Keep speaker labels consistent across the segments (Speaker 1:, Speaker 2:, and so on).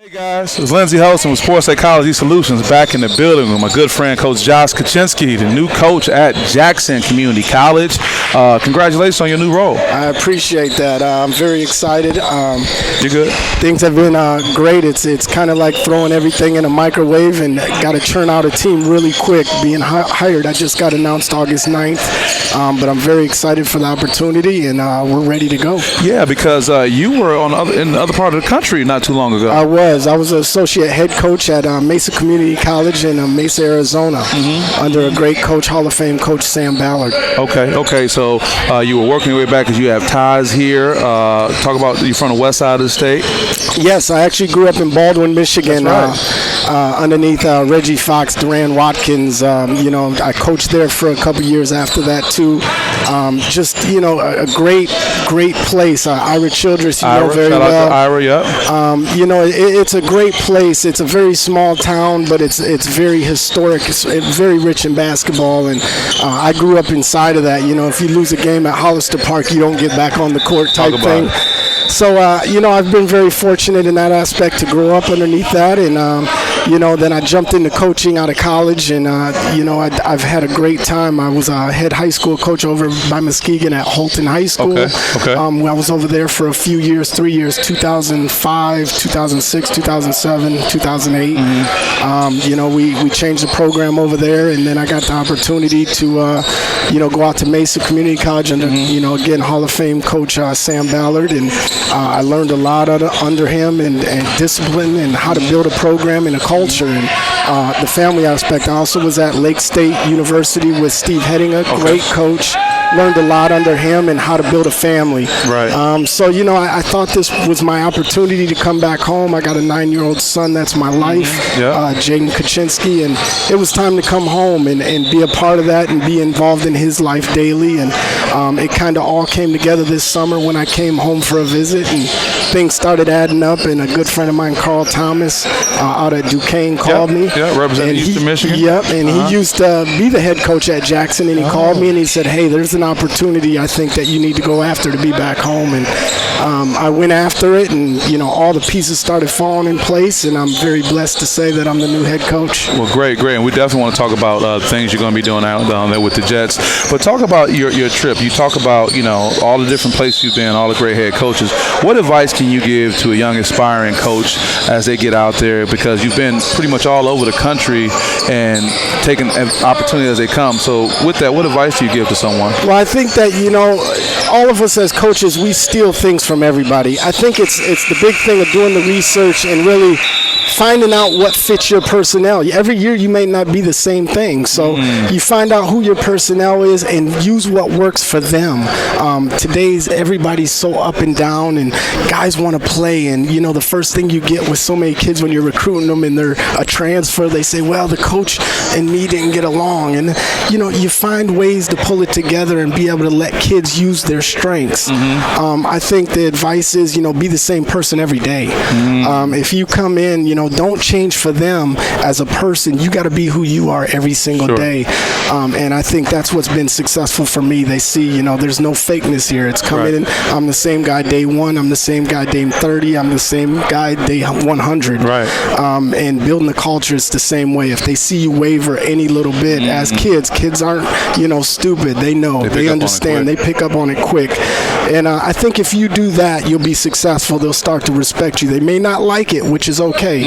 Speaker 1: Hey guys, it's Lindsey Holston with Sports Psychology Solutions back in the building with my good friend Coach Josh Kutchinski, the new coach at Jackson Community College. Congratulations on your new role.
Speaker 2: I appreciate that. I'm very excited.
Speaker 1: You're good?
Speaker 2: Things have been great. It's kind of like throwing everything in a microwave and got to churn out a team really quick. Being hired, I just got announced August 9th, but I'm very excited for the opportunity and we're ready to go.
Speaker 1: Yeah, because you were in the other part of the country not too long ago.
Speaker 2: I was an associate head coach at Mesa Community College in Mesa, Arizona, under a great coach, Hall of Fame coach Sam Ballard.
Speaker 1: Okay. So you were working your way back because you have ties here. Talk about you from the west side of the state.
Speaker 2: Yes, I actually grew up in Baldwin, Michigan,
Speaker 1: That's right.
Speaker 2: underneath Reggie Fox, Duran Watkins. I coached there for a couple years after that too. A great place. Ira Childress, very
Speaker 1: shout
Speaker 2: well.
Speaker 1: out to Ira, yep.
Speaker 2: It's a great place. It's a very small town, but it's very historic. It's very rich in basketball, and I grew up inside of that. If you lose a game at Hollister Park, you don't get back on the court type thing. So, I've been very fortunate in that aspect to grow up underneath that. And, then I jumped into coaching out of college. And, I've had a great time. I was a head high school coach over by Muskegon at Holton High School.
Speaker 1: Okay.
Speaker 2: I was over there for a few years, 3 years, 2005, 2006, 2007, 2008. We changed the program over there. And then I got the opportunity to, go out to Mesa Community College under, again, Hall of Fame coach Sam Ballard. And I learned a lot under him and discipline and how to build a program and a culture and the family aspect. I also was at Lake State University with Steve Hettinger, great coach. Learned a lot under him and how to build a family.
Speaker 1: Right.
Speaker 2: I thought this was my opportunity to come back home. I got a 9-year-old son. That's my life, Jaden Kutchinski. And it was time to come home and be a part of that and be involved in his life daily. And it kind of all came together this summer when I came home for a visit. And things started adding up. And a good friend of mine, Carl Thomas, out at Duquesne, called me.
Speaker 1: Yeah, representing Eastern Michigan.
Speaker 2: Yep, and he used to be the head coach at Jackson. And he called me and he said, hey, there's an opportunity I think that you need to go after to be back home. And I went after it, and all the pieces started falling in place, and I'm very blessed to say that I'm the new head coach.
Speaker 1: Well, great, and we definitely want to talk about things you're going to be doing out down there with the Jets. But talk about your trip. You talk about all the different places you've been, all the great head coaches. What advice can you give to a young aspiring coach as they get out there? Because you've been pretty much all over the country and taking opportunities as they come. So with that, what advice do you give to someone?
Speaker 2: Well, I think that all of us as coaches, we steal things from everybody. I think it's the big thing of doing the research and really finding out what fits your personnel. Every year you may not be the same thing, so you find out who your personnel is and use what works for them. Everybody's so up and down, and guys want to play, and the first thing you get with so many kids when you're recruiting them and they're a transfer, they say, well, the coach and me didn't get along. And you find ways to pull it together and be able to let kids use their strengths. I think the advice is, be the same person every day. If you come in, don't change for them as a person. You got to be who you are every single day. And I think that's what's been successful for me. They see, there's no fakeness here. It's coming in. I'm the same guy day 1. I'm the same guy day 30. I'm the same guy day 100.
Speaker 1: Right.
Speaker 2: And building the culture is the same way. If they see you waver any little bit as kids aren't, stupid. They know. They understand. They pick up on it quick. And I think if you do that, you'll be successful. They'll start to respect you. They may not like it, which is okay,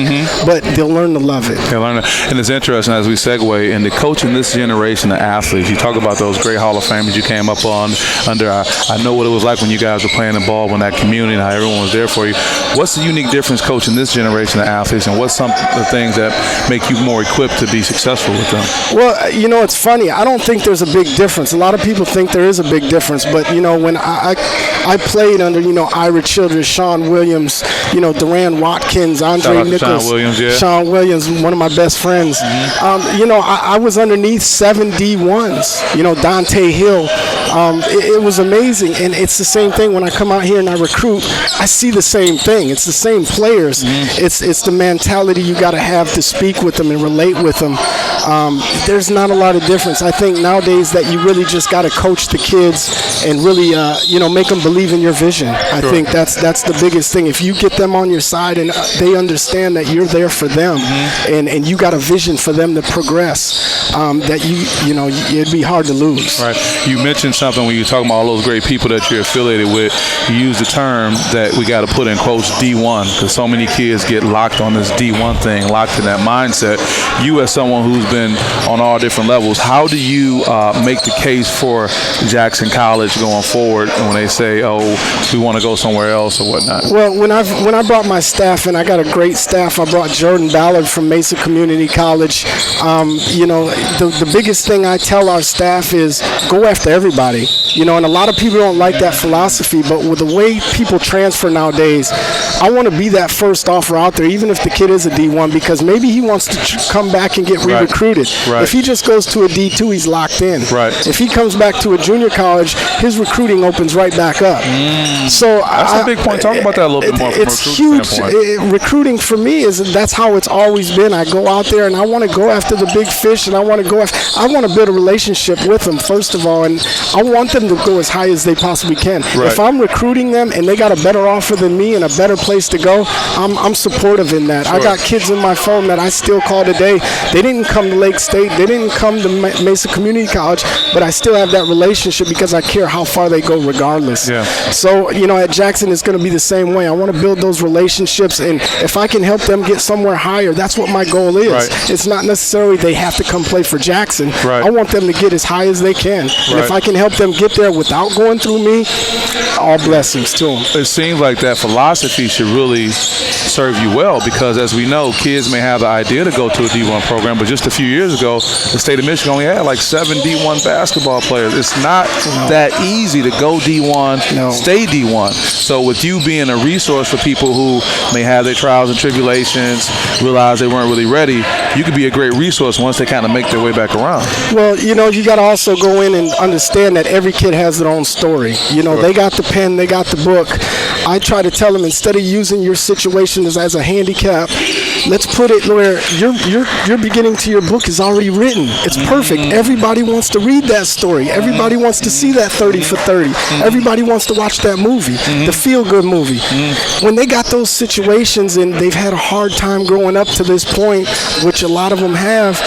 Speaker 2: but they'll learn to love it.
Speaker 1: They'll learn it. And it's interesting as we segue into coaching this generation of athletes. You talk about those great Hall of Famers you came up on under. I know what it was like when you guys were playing the ball in that community and how everyone was there for you. What's the unique difference coaching this generation of athletes, and what's some of the things that make you more equipped to be successful with them?
Speaker 2: Well, it's funny. I don't think there's a big difference. A lot of people think there is a big difference, but when I played under Ira Childress, Sean Williams, Duran Watkins, Andre uncles.
Speaker 1: Sean Williams, yeah.
Speaker 2: Sean Williams, one of my best friends. You know, I was underneath 7 D1s. You know, Dante Hill. It was amazing, and it's the same thing when I come out here and I recruit. I see the same thing. It's the same players. It's the mentality you got to have to speak with them and relate with them. There's not a lot of difference. I think nowadays that you really just got to coach the kids and really, you know, make them believe in your vision. I think that's the biggest thing. If you get them on your side and they understand that you're there for them, and you got a vision for them to progress, that you know, it'd be hard to lose.
Speaker 1: Right. You mentioned something when you were talking about all those great people that you're affiliated with. You use the term that we got to put in quotes D1, because so many kids get locked on this D1 thing, locked in that mindset. You, as someone who's been on all different levels, how do you make the case for Jackson College going forward when they say, oh, we want to go somewhere else or whatnot?
Speaker 2: Well, when I brought my staff in, I got a great staff. I brought Jordan Ballard from Mesa Community College. You know, the biggest thing I tell our staff is go after everybody. You know, and a lot of people don't like that philosophy, but with the way people transfer nowadays, I want to be that first offer out there, even if the kid is a D1, because maybe he wants to come back and get re-recruited.
Speaker 1: Right.
Speaker 2: If he just goes to a D2, he's locked in.
Speaker 1: Right.
Speaker 2: If he comes back to a junior college, his recruiting opens right back up. So
Speaker 1: that's a big point. Talk about that a little bit more.
Speaker 2: It's huge. Recruiting for me that's how it's always been. I go out there and I want to go after the big fish, and I want to build a relationship with them first of all, and I want them to go as high as they possibly can.
Speaker 1: Right.
Speaker 2: If I'm recruiting them and they got a better offer than me and a better place to go, I'm supportive in that. Sure. I got kids in my phone that I still call today. They didn't come to Lake State. They didn't come to Mesa Community College, but I still have that relationship because I care how far they go regardless.
Speaker 1: Yeah.
Speaker 2: So, you know, at Jackson, it's going to be the same way. I want to build those relationships, and if I can help them get somewhere higher, that's what my goal is.
Speaker 1: Right.
Speaker 2: It's not necessarily they have to come play for Jackson.
Speaker 1: Right.
Speaker 2: I want them to get as high as they can. And if I can help them get there without going through me, all blessings to them.
Speaker 1: It seems like that philosophy should really serve you well, because as we know, kids may have the idea to go to a D1 program, but just a few years ago, the state of Michigan only had like 7 D1 basketball players. It's not that easy to go D1, stay D1. So with you being a resource for people who may have their trials and tribulations, realize they weren't really ready, you could be a great resource once they kind of make their way back around.
Speaker 2: Well, you know, you got to also go in and understand that every kid has their own story. You know, they got the pen, they got the book. I try to tell them, instead of using your situation as a handicap, let's put it where your beginning to your book is already written. It's perfect. Everybody wants to read that story. Everybody wants to see that 30 for 30. Everybody wants to watch that movie, the feel-good movie. When they got those situations and they've had a hard time growing up to this point, which a lot of them have,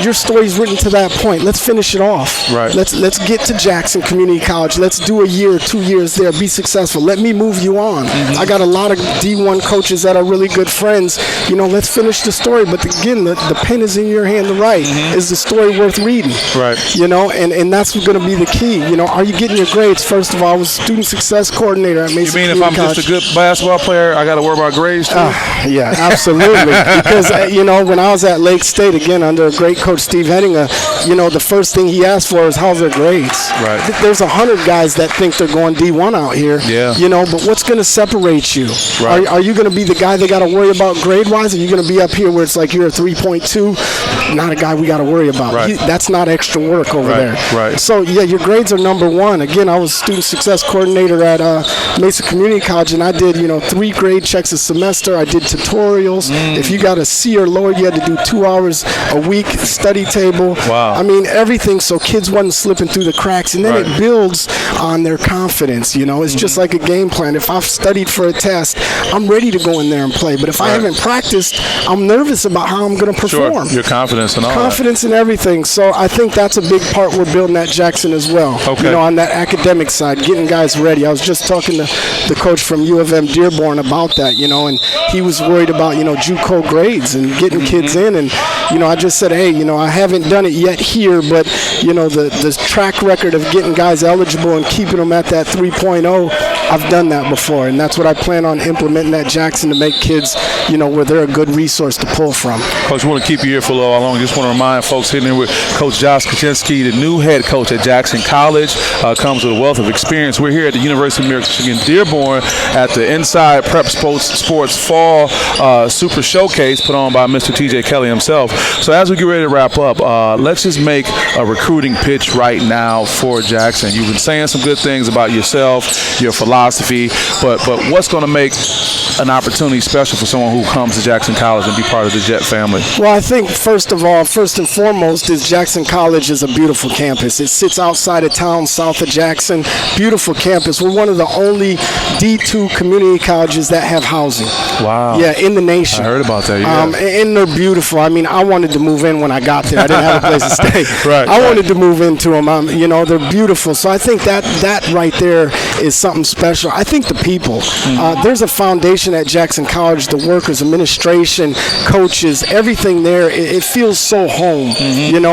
Speaker 2: your story's written to that point. Let's finish it off.
Speaker 1: Right.
Speaker 2: Let's get to Jackson Community College. Let's do a year, 2 years there. Be successful. Let me move you on. I got a lot of D1 coaches that are really good friends. You know, let's finish the story. But again, the pen is in your hand to write. Is the story worth reading?
Speaker 1: Right.
Speaker 2: You know, and that's going to be the key. You know, are you getting your grades? First of all, I was student success coordinator at Mesa Community College.
Speaker 1: You mean if I'm just a good basketball player, I got to worry about grades too?
Speaker 2: Yeah, absolutely. Because, you know, when I was at Lake State, again, under a great coach, Steve Henninger, you know, the first thing he asked for is how's their grades.
Speaker 1: Right.
Speaker 2: There's 100 guys that think they're going D1 out here.
Speaker 1: Yeah.
Speaker 2: You know, but what's going to separate you?
Speaker 1: Right.
Speaker 2: Are you going to be the guy they got to worry about grade-wise? Are you going to be up here where it's like you're a 3.2? Not a guy we got to worry about.
Speaker 1: Right.
Speaker 2: That's not extra work over there.
Speaker 1: Right.
Speaker 2: So, yeah, your grades are number one. Again, I was student success coordinator at Mesa Community College, and I did, you know, 3 grade checks a semester. I did tutorials. If you got a C or lower, you had to do 2 hours a week study table.
Speaker 1: Wow.
Speaker 2: I mean, everything, so kids wasn't slipping through the cracks, and then it builds on their confidence. You know, it's just like a game plan. If I've studied for a test, I'm ready to go in there and play. But if I haven't practiced, I'm nervous about how I'm going to perform.
Speaker 1: Sure. Your confidence and all
Speaker 2: confidence in everything. So I think that's a big part we're building at Jackson as well.
Speaker 1: Okay.
Speaker 2: You know, on that academic side, getting guys ready. I was just talking to the coach from U of M Dearborn about that, you know, and he was worried about, you know, JUCO grades and getting kids in. And, you know, I just said, hey, you I haven't done it yet here, but the track record of getting guys eligible and keeping them at that 3.0, I've done that before, and that's what I plan on implementing at Jackson to make kids, where they're a good resource to pull from.
Speaker 1: Coach, we want to keep you here for a little long. Just want to remind folks sitting here with Coach Josh Kutchinski, the new head coach at Jackson College, comes with a wealth of experience. We're here at the University of Michigan Dearborn at the Inside Prep Sports Fall Super Showcase put on by Mr. TJ Kelly himself. So as we get ready to wrap up, let's just make a recruiting pitch right now for Jackson. You've been saying some good things about yourself, your philosophy, but what's going to make an opportunity special for someone who comes to Jackson College and be part of the Jet family?
Speaker 2: Well, I think first and foremost is Jackson College is a beautiful campus. It sits outside of town, south of Jackson. Beautiful campus. We're one of the only D2 community colleges that have housing.
Speaker 1: Wow.
Speaker 2: Yeah, in the nation.
Speaker 1: I heard about that, yeah.
Speaker 2: And they're beautiful. I mean, I wanted to move in when I got there. I didn't have a place to stay.
Speaker 1: Right.
Speaker 2: I wanted to move into them. They're beautiful. So I think that right there is something special. I think the people. There's a foundation at Jackson College, the workers, administration, coaches, everything there. It feels so home.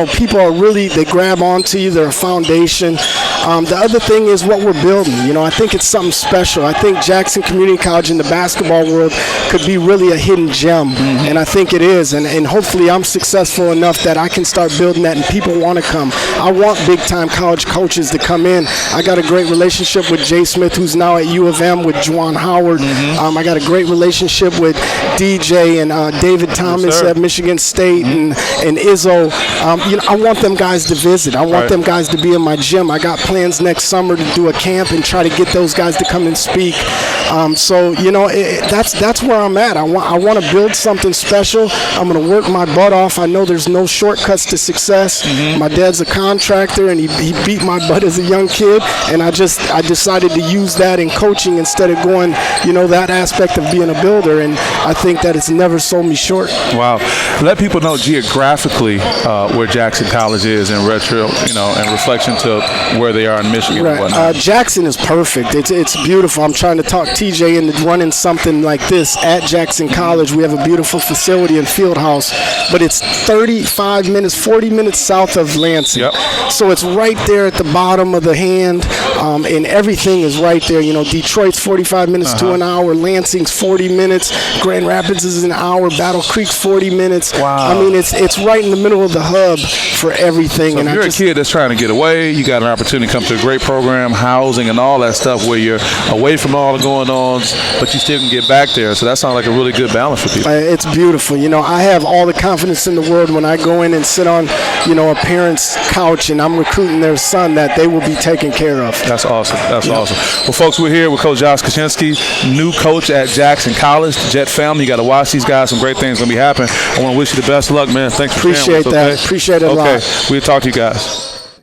Speaker 2: People are really, they grab onto you. They're a foundation. The other thing is what we're building. I think it's something special. I think Jackson Community College in the basketball world could be really a hidden gem, and I think it is. And hopefully I'm successful enough that I can start building that and people want to come. I want big-time college coaches to come in. I got a great relationship with Jay Smith, who's now at U of M, with Juwan Howard. I got a great relationship with DJ and David Thomas at Michigan State and Izzo. I want them guys to visit. I want them guys to be in my gym. I got plans next summer to do a camp and try to get those guys to come and speak. That's where I'm at. I want to build something special. I'm going to work my butt off. I know there's no shortcuts to success. My dad's a contractor, and he beat my butt as a young kid, and I decided to use that in coaching instead of going, that aspect of being a builder, and I think that it's never sold me short.
Speaker 1: Wow. Let people know geographically where Jackson College is in in reflection to where they are in Michigan.
Speaker 2: Right. Jackson is perfect. It's beautiful. I'm trying to talk TJ into running something like this at Jackson College. We have a beautiful facility and field house, but it's 40 minutes south of Lansing.
Speaker 1: Yep.
Speaker 2: So it's right there at the bottom of the hand, and everything is right there. Detroit's 45 minutes to an hour. Lansing's 40 minutes. Grand Rapids is an hour. Battle Creek's 40 minutes.
Speaker 1: Wow.
Speaker 2: I mean, it's right in the middle of the hub for everything.
Speaker 1: So if you're a kid that's trying to get away, you got an opportunity to come to a great program, housing, and all that stuff where you're away from all the going-ons, but you still can get back there. So that sounds like a really good balance for people.
Speaker 2: It's beautiful. I have all the confidence in the world when I go in and sit on, a parent's couch and I'm recruiting their son that they will be taken care of.
Speaker 1: That's awesome. That's awesome. Well, folks, we're here with Coach Josh Kutchinski, new coach at Jackson College. The Jet family, you got to watch these guys. Some great things going to be happening. I want to wish you the best of luck, man. Thanks for
Speaker 2: Appreciate that.
Speaker 1: Okay?
Speaker 2: Appreciate it a lot.
Speaker 1: Okay. We'll talk to you guys.